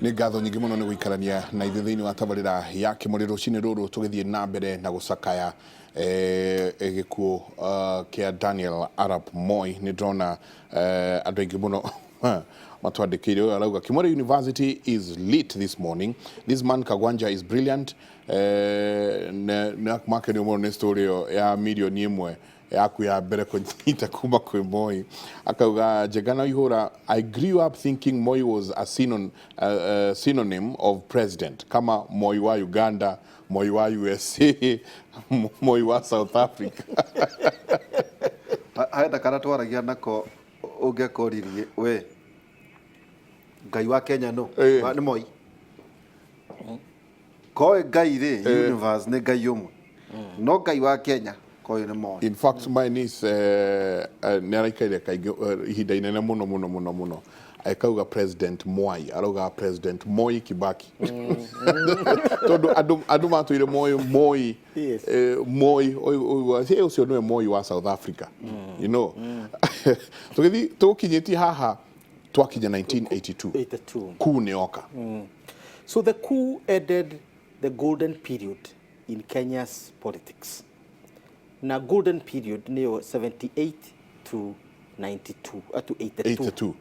Nĩ ngatho nyingĩ mũno nĩ gũikarania na ithuĩ thĩinĩ wa tabarĩra ya kĩmũrĩ rũcinĩ rũrũ tũgĩthiĩ na mbere na gũcakaya gĩkuũ kĩa Daniel Arap Moi. Nĩ ndĩrona andũ aingĩ mũno matwandĩkĩire ũyũ arauga Kimwere University is lit this morning. This man Kagwanja is brilliant. Nĩ makenio mũno nĩ story ya milioni ĩmwe yaku ya mbere kũnyita kuma kwĩ Moi. Akauga Njegana Ihũra, I grew up thinking Moi was a synonym of president, kama Moi wa Uganda, Moi wa USA, Moi wa South Africa. Haenda kana twaragia nako ũngĩkoririe we Ngai wa Kenya no nĩ Moi koe Ngai rĩ universe nĩ Ngai ũmwe no Ngai wa Kenya. In fact, my niece nĩ araikaire kaingĩ ihinda inene mũno akauga President Moi, arauga President Moi Kibaki. Tondũ andũ matũire Moi ũcio nĩwe Moi wa South Africa, you know. Tũgĩthiĩ tũkinyĩtie haha twakinya 1982 coup nĩ oka. So the coup ended the golden period in Kenya's politics. Na golden period niyo 78 to 92 to 82.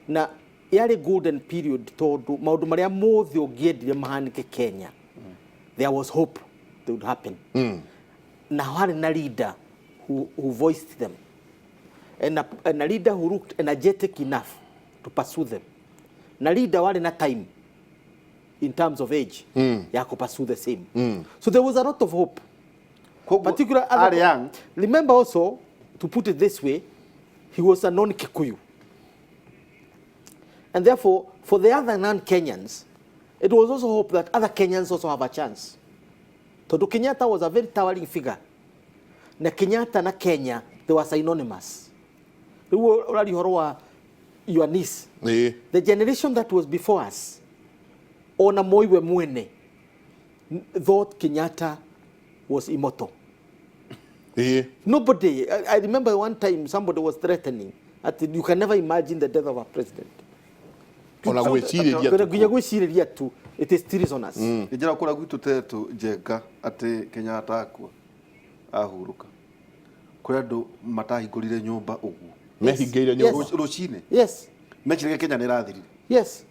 Na yale golden period tondu maundu maria mothe ungiendire mahanike Kenya, there was hope that would happen. Na wale na leader who voiced them, and a leader who looked energetic enough to pursue them. Na leader wale na time in terms of age ya ku pursue the same. So there was a lot of hope. Particular other young. Remember also, to put it this way, he was a non-Kikuyu. And therefore, for the other non-Kenyans, it was also hope that other Kenyans also have a chance. Todo Kenyatta was a very towering figure. Na Kenyatta na Kenya, they were synonymous. They were already your niece. Yeah. The generation that was before us, Ona Moiwe Mwene, thought Kenyatta was immortal. Yeah. Nobody, I remember one time somebody was threatening that you can never imagine the death of a president. It is treasonous. Ijara kura gwitu tetu Njenga ati Kenyatta akua ahuruka. Kuri andu matahingurire nyumba uguo. Mehingeire nyumba rucine. Yes. Mechire Kenya ni rathiri. Yes.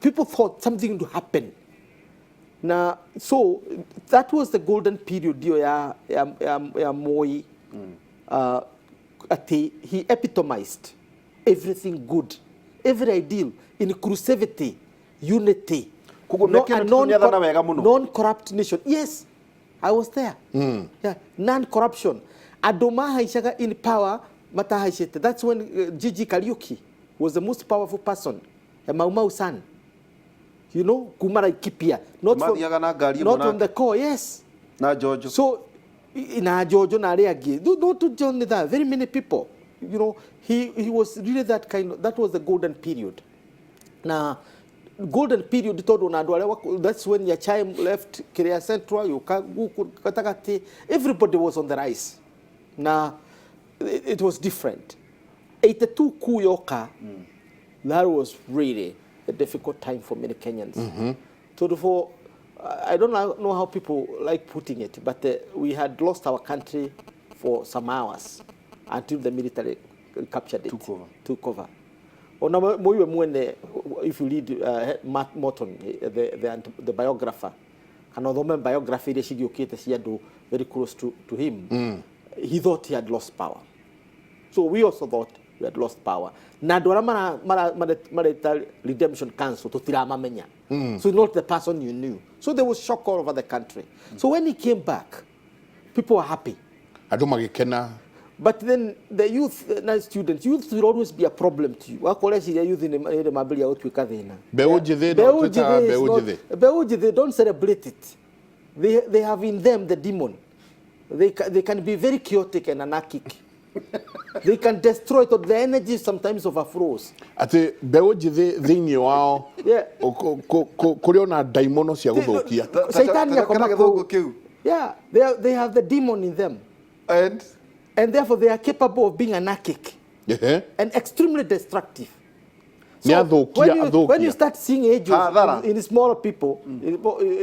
People thought something would happen. Now, so that was the golden period ya Moi. He epitomized everything good, every ideal, inclusivity, unity, non-corrupt nation. Yes, I was there. Yeah, non-corruption. Adoma haishaga in power, mata haishete. That's when Gigi Kariuki was the most powerful person, a Mau Mau son. You know, Kumara Kipia, not from the core, yes. Na Jojo. So, na Jojo na Reagi, not only that, very many people. You know, he was really that kind of, that was the golden period. Now, golden period, that's when your child left Korea Central, everybody was on the rise. Now, it was different. 82 coup yoka, that was really a difficult time for many Kenyans. So therefore, I don't know how people like putting it, but we had lost our country for some hours until the military captured it. Took over. If you read Matt Morton, the biographer, another biography, very close to him, he thought he had lost power. So we also thought we had lost power. Na dora mara redemption council to tirama menya. So not the person you knew. So there was shock all over the country. So when he came back, people were happy. But then the youth, students, youth will always be a problem to you. They don't celebrate it. They have in them the demon. They can be very chaotic and anarchic. They can destroy it, or the energy sometimes overflows. Ati mbeũ njĩthĩ thĩinĩ wao Yeah. kũrĩ ona ndaimono cia gũthũkia. Saitani yako Kana mako. gĩthũngũ kĩu. Yeah, they have the demon in them. And therefore they are capable of being anarchic and extremely destructive. So when you start seeing angels in smaller people,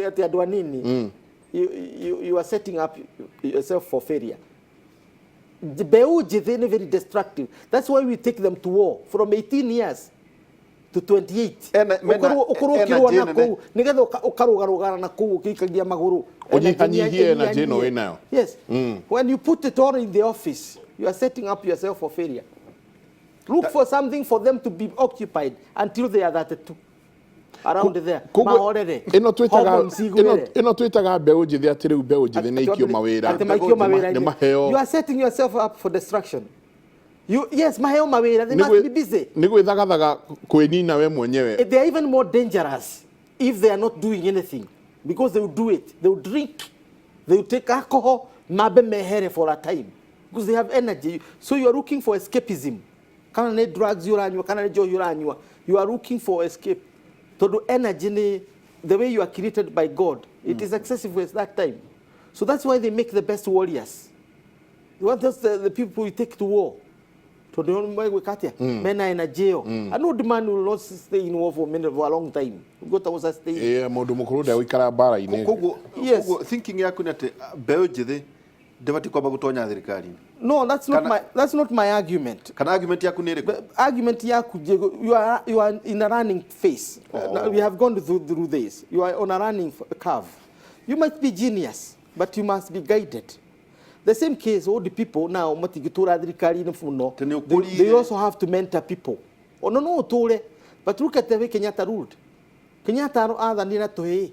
at Adwanini, you are setting up yourself for failure. The Beuji, they're very destructive. That's why we take them to war from 18 years to 28. Yes. When you put it all in the office, you are setting up yourself for failure. Look for something for them to be occupied until they are 32. Around there. Ino twitaga mbeũ njĩthĩ atĩ rĩu mbeũ njĩthĩ nĩ ikio mawĩra. You are setting yourself up for destruction. Yes, maheo mawĩra, they must be busy. Nĩ gwĩthagathaga kwĩnina we mwenyewe. They are even more dangerous if they are not doing anything, because they will do it. They will drink, they will take alcohol, mabe mehere for a time, because they have energy. So you are looking for escapism. Kana ne drugs yuranywa, kana ne jo yuranywa. You are looking for escape. To do energy, the way you are created by God, it is excessive at that time. So that's why they make the best warriors. What does the people we take to war? To the men are in a jail. I know the man will not stay in war for a long time. Go to a stay. Yeah, modu mukuru da wikara bara ine. Yes. Thinking yaku nate mbeũ njĩthĩ ndebati kwamba gutonya thirikari. No, that's not my argument. Kana argument yaku nĩ ĩrĩkũ? Argument yaku, you are in a running phase. We have gone through this. You are on a running curve. You might be genius, but you must be guided. The same case, all the people now, they also have to mentor people. Oh, no, but look at the way Kenyatta ruled. Kenyatta adhanira tohe.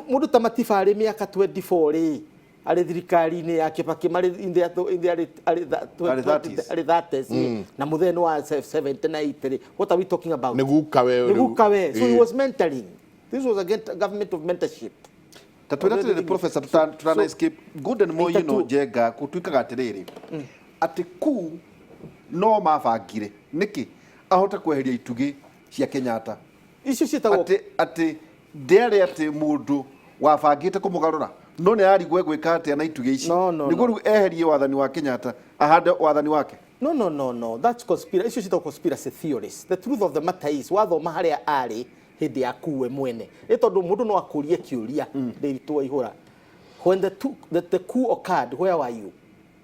Mundu tamatifa ari miaka 24 ari thirikari-ini yake pakimari in the 30s na mutheno wa 79. What are we talking about? Negukawe. So he was mentoring. This was a government of mentorship. Tatwira the professor tutana escape good and more Jega kutuikaga atiriri ati ku no mabangire niki ahota kweheria itugi cia Kenyatta icio citagwo ati ndere ati mundu wabangite kumugarura no ne ari gweka ati na itugi ici niguo eherie wathani wa Kenyatta ahande wathani wake. No, that's conspiracy. Icio citagwo conspiracy theories. The truth of the matter is wathoma haria ari hindi akuwe mwene tondu mundu no akurie kiuria ndiritu ihura when the coup occurred, where were you?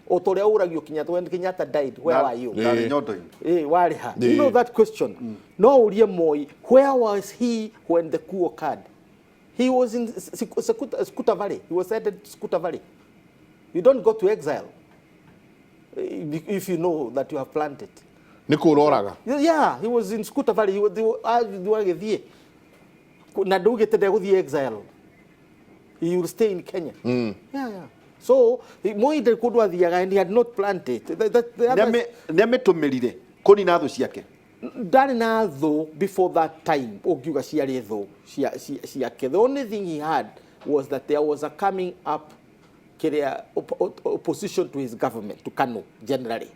Otoria uragio Kenyatta, when Kenyatta died, where were you? Wariha. You know that question. No urie Moi, where was he when the coup occurred? He was in Skuta Valley. He was headed to Skuta Valley. You don't go to exile if you know that you have planted. Yeah, he was in Skuta Valley. He was the exile. He will stay in Kenya. Yeah. So Moi de kudwa thiaga and he had not planted. Nemetumirire koni na thu ciake. Ndari na thu before that time. Ogiuga ciari thu ciake. The only thing he had was that there was a coming up opposition to his government, to KANU generally.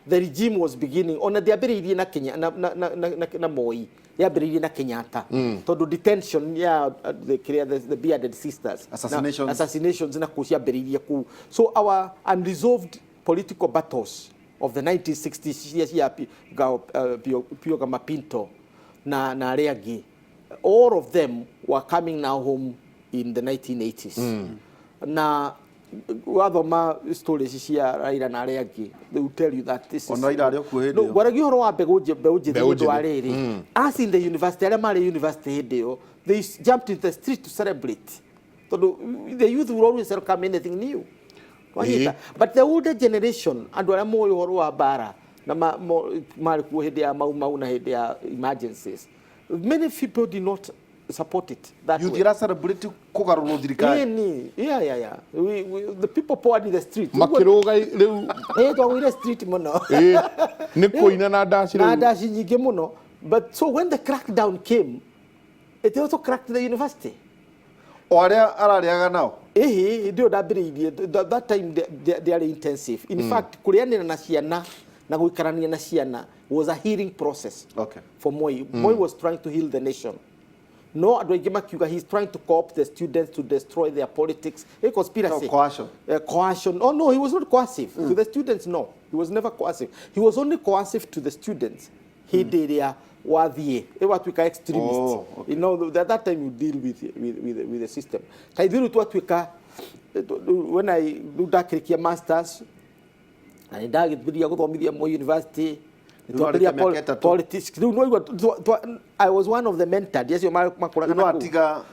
The regime was beginning on the ability na Kenya na Moi. Yabiririe na Kenyatta. Todo detention the bearded sisters. Assassinations na kusia biririe ku. So our unresolved political battles of the 1960s Pioga Mapinto na Reagi, all of them were coming now home in the 1980s. Na wathoma stories cia Raila na Reagi, they will tell you that this is waragi horo wa mbegu njithu ariri as in the university they jumped in the street to celebrate. The youth will always welcome anything new. But the older generation and wala mo horo wa bara na mari ku hede ya mau na hede ya emergencies, many people did not support it that you way. You celebrate kugaruro thirikari. Yeah. The people poured in the street. Makiroga leu to in the street mono. Nikoina na dashi leu. Na dashi nyige mono. But so when the crackdown came, it also cracked the university. Oria arariaga nao. Ndio ndambiriirie that time they are intensive. In fact, kurianira na ciana na guikarania na ciana was a healing process. Okay. For Moi. Moi was trying to heal the nation. No, he's trying to co-opt the students to destroy their politics. A conspiracy. No, coercion. Coercion. Oh, no, he was not coercive. To the students, no. He was never coercive. He was only coercive to the students. He did what we call extremists. Oh, okay. You know, at that time you deal with the system. I deal with what we call, when I do that masters, I did Moi University. Politics. I was one of the mentors. Yes, you atiga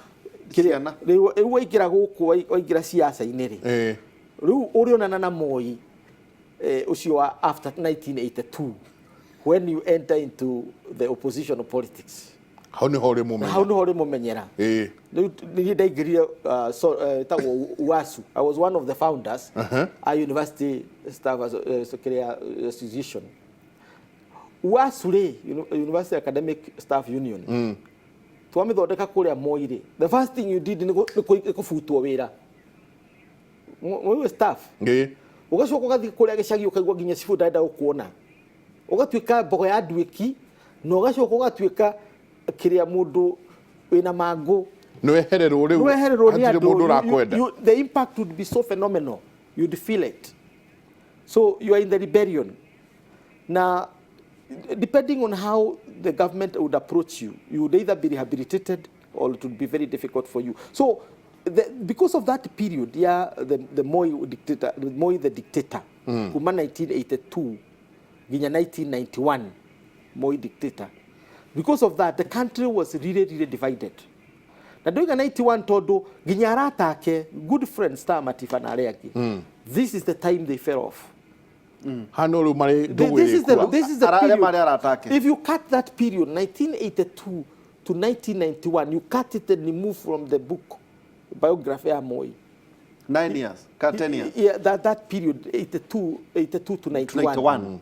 ciana. Waikira guku waikira siasa inere. Riu urionana na Moi ucio after 1982 when you enter into the opposition politics. How ni hore mumenyera. Riu ndaigirie UASU. I was one of the founders. A University Staff Association. UASU, University Academic Staff Union. Twamithondeka kuria Moi ri. The first thing you did ni kufutwo wira. Moi staff. Ugacoka ugathi kuria gicagi ukaigwa nginya cibu ndaenda gukuona. Ugatuika mbogo ya ndwiki na ugacoka ugatuika kiria mundu wina mangu. Nwehererwo riu. Hatire mundu rakwenda. The impact would be so phenomenal. You'd feel it. So you are in the rebellion. Now, depending on how the government would approach you, you would either be rehabilitated or it would be very difficult for you. So, because of that period, the Moi the dictator, from 1982 to 1991, Moi dictator. Because of that, the country was really divided. Na during 91 todo ginyarata ke good friend Star Matifa na Areaki. This is the time they fell off. This is the period. If you cut that period, 1982 to 1991, you cut it and remove from the book, biography of Moi. 9 years, 10 years. Yeah, that period, 82 to 91.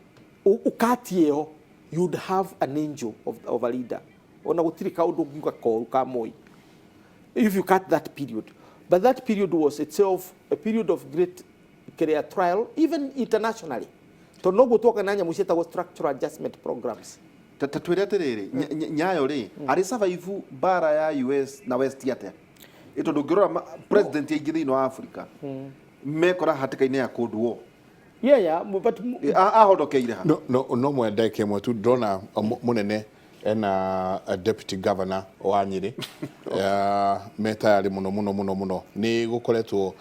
You'd have an angel of a leader. If you cut that period. But that period was itself a period of great career trial, even internationally. To no gutoka nanya musheta was structural adjustment programs. Tatwira terere nyayo ri ari survive bara ya US na West yate. Ito ndungirora president yaingire no Africa. Mekora hatikaine ya Cold War. Yeah, but ahodokeire ha. No mwendeke mwetu ndona munene ena deputy governor wa Nyeri meta yari muno ni gukoretwo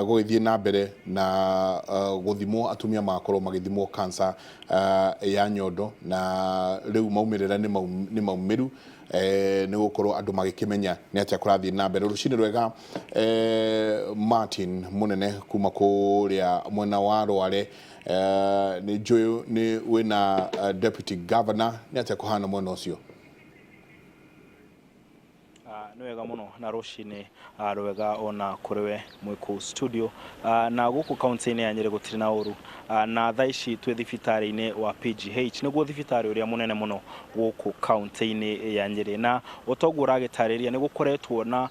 gugithie na mbere na guthimwo atumia makorwo magithimwo cancer ya nyondo na riu maumirira ni maumiru ni gukorwo andu magikimenya ni atia kurathie na mbere rucini rwega Martin munene kuma kuria mwena wa Rware ni joyo ni wina deputy governor ni atia kuhana mwena ucio nwega muno na rucini rwega ona kuriwe mwiku studio na guku county-ini ya Nyeri gutiri na uru na thaici twi thibitari-ini wa PGH niguo thibitari uria munene muno guku county-ini ya Nyeri na utogu uragitariria ni gukoretwo na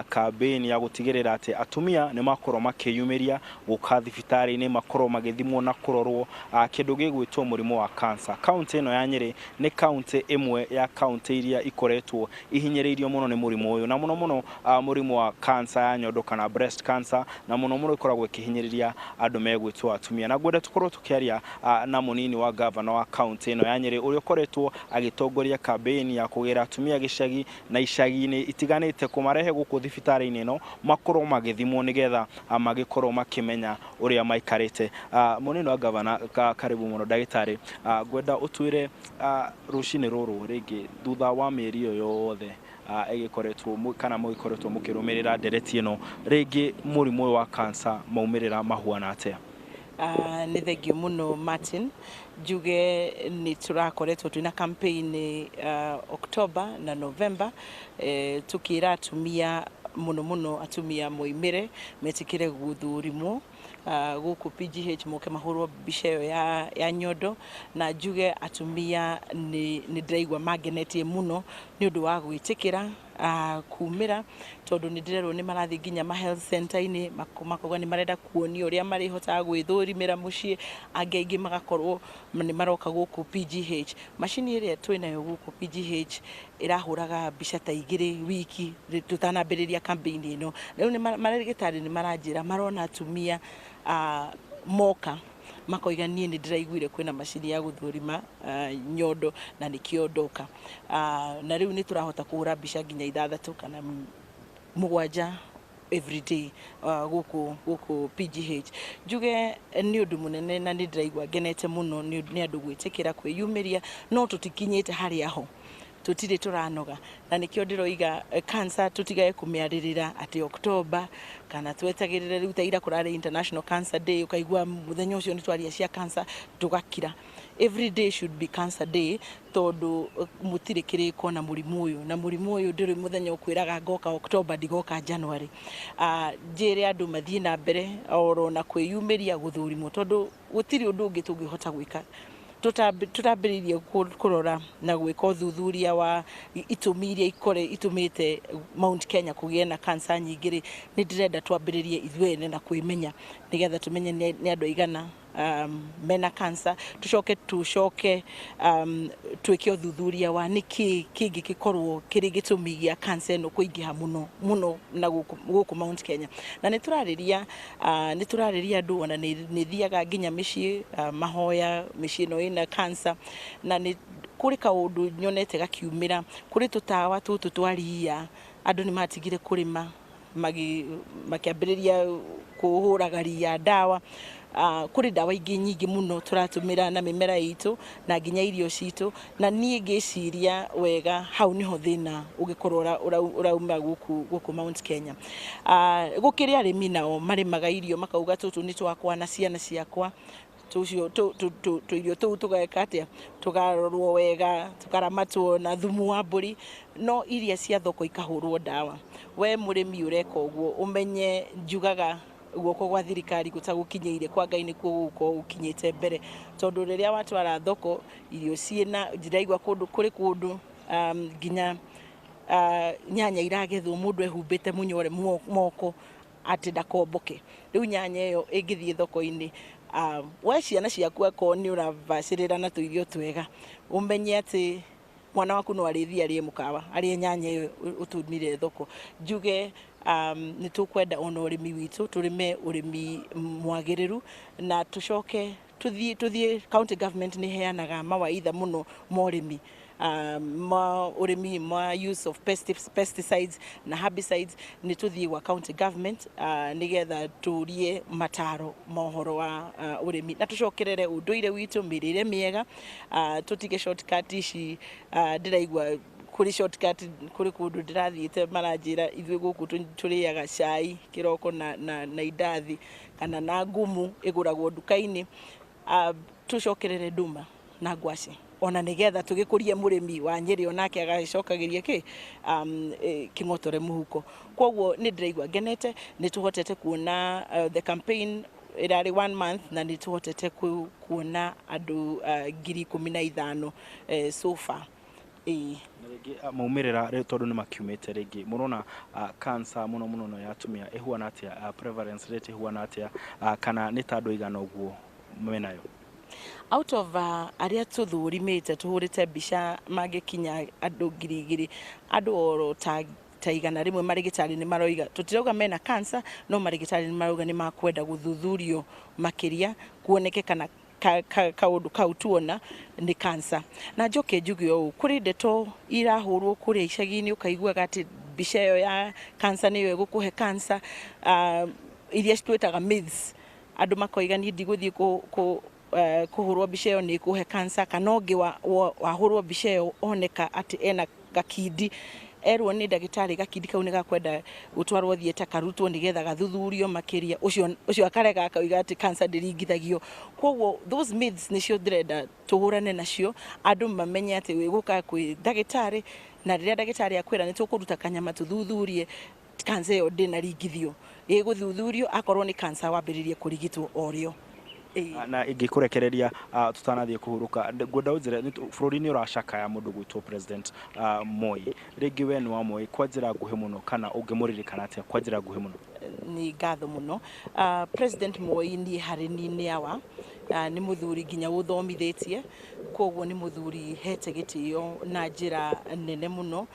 campaign ya gutigirira ati atumia ni makorwo makiyumiria guka thibitari-ini makorwo magithimwo na kurorwo kindu gigwitwo murimo wa cancer. County ino ya Nyeri ni county imwe ya county iria ikoretwo ihinyiriirio muno ni murimo uyu na muno murimo wa cancer ya nyondo kana breast cancer na muno ikoragwo ikihinyiriria andu megwitwo atumia na gwenda tukorwo tukiaria na munini wa governor wa county ino ya Nyeri uri ukoretwo agitongoria campaign ya kugira atumia gicagi na icagi-ini itiganite kumarehe guku thibitari-ini ino makorwo magithimwo nigetha magikorwo makimenya uria maikarite. Munini wa governor karibu muno ndagitari gwenda utwire rucini ruru ringi thutha wa mieri iyo yothe egikoretwo kana mugikoretwo mukirumirira ndereti ino ringi murimo wa cancer maumirira mahuana atia? Ni thengio muno Martin juge ni turakoretwo twina campaign October na November tukira atumia muno atumia moimire metikire guthurimwo guku PGH moke mahurwo mbica ĩyo ya nyondo na njuge atumia ni ndĩraigua magenetie muno nĩ ũndũ wa gwĩtĩkĩra kumĩra tondũ nĩ ndĩrerwo nĩ marathiĩ nginya ma health center-inĩ makoga nĩ marenda kuonio ũrĩa marĩhotaga gwĩthũrimĩra mũciĩ, angĩ aingĩ magakorwo nĩ maroka gũkũ PGH. Macini ĩrĩa twĩnayo gũkũ PGH ĩrahũraga mbica ta 2 wiki tutanambĩrĩria campaign ĩno. Rĩu nĩ marĩgĩtarĩ nĩ maranjĩra marona atumia moka makoiga niĩ nĩ ndĩraiguire kwĩna macini ya gũthũrima nyondo na nĩkĩo ndoka. Na rĩu nĩ tũrahota kũhũra mbica nginya 6 kana 7 every day gũkũ PGH. Njuge nĩ ũndũ mũnene na nĩ ndĩraigua ngenete mũno nĩ andũ gwĩtĩkĩra kwĩyumĩria, no tũtikinyĩte harĩa ho, tutire turanoga na nikio ndiroiga cancer tutigaye kumĩarĩrĩra ati October kana twetagĩrĩre rĩu ta ira kũrarĩ International Cancer Day ukaigua muthenya ũcio nĩ twaria cia cancer tugakira. Every day should be cancer day tondu mutire kĩrĩko na mũrimũ ũyũ, na mũrimũ ũyũ ndĩrĩ mũthenya ũkwĩraga ngoka October ndigoka January. Njĩre andũ mathiĩ na mbere oro na kwĩyumĩria gũthũrimwo tondu gũtirĩ ũndũ ũngĩ tũngĩhota gwĩka. Tutambĩrĩirie kũrora na gwĩka ũthuthuria wa itũmi iria itũmĩte Mount Kenya kũgĩe na cancer nyingĩ. Nĩ ndĩrenda twambĩrĩrie ithuĩ na kwĩmenya nĩgetha tumenye nĩ andũ aigana mena cancer, tucoke twĩke ũthuthuria wa nĩkĩ kĩngĩ gĩkorwo kĩrĩ gĩtũmi gĩa cancer ĩno kũingĩha mũno na gũkũ Mount Kenya. Na nĩ tũrarĩria andũ ona nĩ thiaga nginya mĩciĩ mahoya mĩciĩ ĩno ĩna cancer, na nĩ kũrĩ kaũndũ nyonete gakiumĩra kũrĩ tũtawa tũtũ twa ria andũ nĩ matigire kũrĩma makĩambĩrĩria kũhũraga ria ndawa. Kuri dawa ingĩ nyingĩ mũno tũratũmĩra na mĩmera itũ na nginya irio citũ, na niĩ ngĩciria wega hau niho thĩna ũgĩkorwo ũrauma gũkũ Mount Kenya. Gũkĩrĩ arĩmi nao marĩmaga irio makauga tũtũ nĩ twakwa na ciana ciakwa, tuirio tũu tũgeka atĩa, tũgarorwo wega, tũkaramatwo na thumu wa mbũri, no iria cia thoko ikahũrwo ndawa. We mũrĩmi ũreka ũguo ũmenye njugaga guoko gwa thirikari gũtagũkinyĩire kwa Ngai nĩkuo gũkorwo gũkinyĩte mbere, tondu rĩrĩa watwara thoko irio ciĩna ndiraigua kũrĩ kũndũ nginya nyanya iragethwo mũndũ ehumbĩte mũnyore moko atĩ ndakomboke. Rĩu nyanya ĩyo ĩngĩthiĩ thoko-inĩ, we ciana ciaku akorwo nĩ ũravacĩrĩra na tũirio twega, ũmenye atĩ mwana waku no arĩthiĩ arĩe mũkawa arĩe nyanya ĩyo ũtũmire thoko. Njuge nĩ tũkwenda ona ũrĩmi witũ tũrĩme ũrĩmi mwagĩrĩru na tũcoke tũthiĩ county government nĩ heanaga mawaitha mũno ma ũrĩmi, ũrĩmi ma use of pesticides na herbicides. Nĩ tũthiĩ gwa county government nĩgetha tũrie mataro mohoro wa ũrĩmi na tũcokerere ũndũire witũ, mĩrĩre mĩega, tũtige shortcut ici. Ndĩraigua kuri shortcut kuri kundu ndirathiite maranjira ithuĩ gũkũ tũrĩaga cai kĩroko na indathi kana na ngumu ĩgũragwo nduka-inĩ. Tũcokerere nduma na ngwacĩ ona nĩgetha tũgĩkũrie mũrĩmi wa Nyĩrĩ onake agacokagĩria kĩng'otore mũhuko. Kwoguo nĩ ndĩraigua ngenete, nĩ tũhotete kuona the campaign irarĩ 1 month na nĩ tũhotete kuona andũ 15,000 so far. Maumĩrĩra rĩu tondũ nĩ makiumĩte rĩngĩ mũrona cancer mũno no ya atumia ĩhuana atĩa, prevalence rate ĩhuana atĩa, kana nĩ ta andũ aigana ũguo menayo? Out of arĩa tũthũrimĩte tũhũrĩte mbica mangĩkinya andũ 2,000, andũ oro ta igana rĩmwe marĩgĩtarĩ nĩ maroiga tũtirauga mena cancer, no marĩgĩtarĩ nĩ marauga nĩ makwenda gũthuthurio makĩria kuoneke kana kaũndũ kau tuona nĩ cancer. Na njoke njuge ũũ, kũrĩ ndeto irahũrwo kũrĩa icagi-inĩ ũkaiguaga atĩ mbica ĩyo ya cancer nĩyo ĩgũkũhe cancer, iria twĩtaga myths. Andũ makoiga niĩ ndigũthiĩ kũhũrwo mbica ĩyo nĩ ĩkũhe cancer, kana ũngĩ wahũrwo mbica ĩyo oneka atĩ ena gakindi, erwo nĩ ndagĩtarĩ gakindi kau nĩ gakwenda gũtwarwo thieta karutwo nĩgetha gathuthurio makĩria, ũcio akarega akauga atĩ cancer ndĩringithagio. Kwoguo those myths nĩcio ndĩrenda tũhũrane nacio, andũ mamenye atĩ wĩgũka kwĩ ndagĩtarĩ, na rĩrĩa ndagĩtarĩ akwĩra nĩ tũkũruta kanyama tũthuthurie, kansa ĩyo ndĩnaringithio ĩgũthuthurio akorwo nĩ kansa wambĩrĩrie kũrigitwo orĩo. Na ingikurekereria tutanathie kuhuruka ngwenda unjire bururi-ini uracakaya mundu gwitwo President Moi ringi we ni wa Moi kwa njira nguhi muno kana ungimuririkana atia kwa njira nguhi muno? Ni ngatho muno. President Moi ni hari ni awa ni muthuri nginya uthomithitie koguo ni muthuri hete gitio na njira nene muno.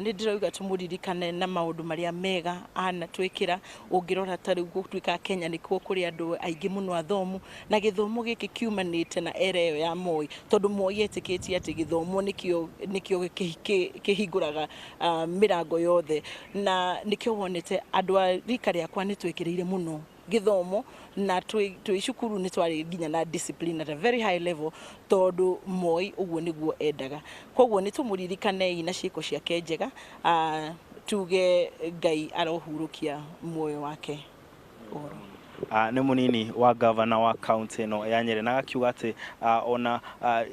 Ni ndirauga tumuririkane na maundu maria mega anatwikira ungirora tari gutwika Kenya nikuo kuri andu aingi muno athomu na githomo giki kiumanite na era iyo ya Moi tondu Moi etikitie ati githomo nikio kihinguraga mirango yothe na nikio wonete andu a rika riakwa nitwekireire muno githomo na twi cukuru ni twari nginya na discipline at a very high level tondu Moi uguo niguo endaga koguo ni tumuririkane ina ciiko ciake njega tuge Ngai arohurukia muoyo wake oro. Ni munini wa governor wa county no ya Nyeri na akiuga ati ona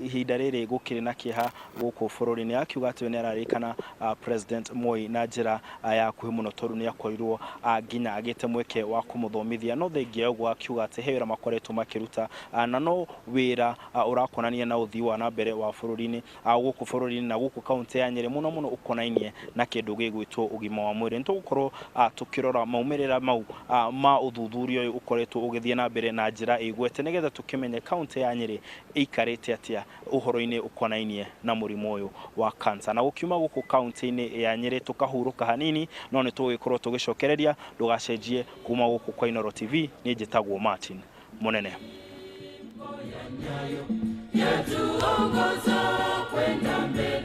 ihinda riri gukiri na kiha guku bururi-ini akiuga ati ni ararikana President Moi na njira ya kuhi muno tondu ni akorirwo nginya agite mweke wa kumuthomithia no thengia uguo akiuga ati he wira makoretwo makiruta na no wira urakonania na uthii wa na mbere wa bururi-ini guku bururi-ini na guku county ya Nyeri muno muno ukonainie na kindu gigwitwo ugima wa mwiri nitugukorwo tukirora maumirira mau ma uthuthurio ukoretwo ugithie na mbere na njira igwete nigetha tukimenye county ya Nyeri ikarite atia uhoro-ini ukonainie na murimo uyu wa cancer na gukiuma guku county-ini ya Nyeri tukahuruka hanini no ni tugikorwo tugicokereria ndugacenjie kuma guku kwa Inoro TV ni njitagwo Martin Munene yetu ongoza kwenda mbele.